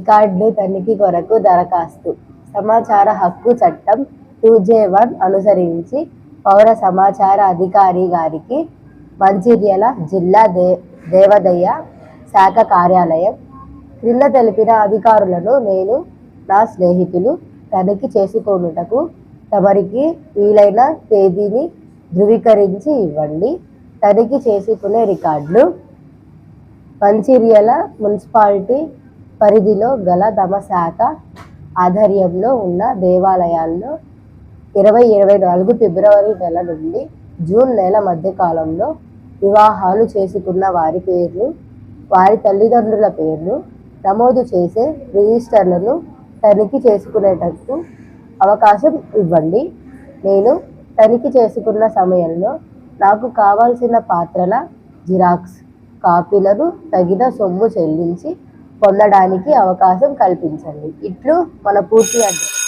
రికార్డులు తనిఖీ కొరకు దరఖాస్తు. సమాచార హక్కు చట్టం 2J1 అనుసరించి పౌర సమాచార అధికారి గారికి మంచిర్యాల జిల్లా దేవాదాయ శాఖ కార్యాలయం క్రింద తెలిపిన అధికారులను నేను నా స్నేహితులు తనిఖీ చేసుకొనుటకు తమరికి వీలైన తేదీని ధృవీకరించి ఇవ్వండి. తనిఖీ చేసుకునే రికార్డులు మంచిర్యాల మున్సిపాలిటీ పరిధిలో గల తమ శాఖ ఆధ్వర్యంలో ఉన్న దేవాలయాల్లో 2024 ఫిబ్రవరి నెల నుండి జూన్ నెల మధ్య కాలంలో వివాహాలు చేసుకున్న వారి పేర్లు, వారి తల్లిదండ్రుల పేర్లు నమోదు చేసే రిజిస్టర్లను తనిఖీ చేసుకునేటకు అవకాశం ఇవ్వండి. నేను తనిఖీ చేసుకున్న సమయంలో నాకు కావాల్సిన పాత్రల జిరాక్స్ కాపీలను తగిన సొమ్ము చెల్లించి పొందడానికి అవకాశం కల్పించండి. ఇట్లు మన పూర్తి అడ్రస్.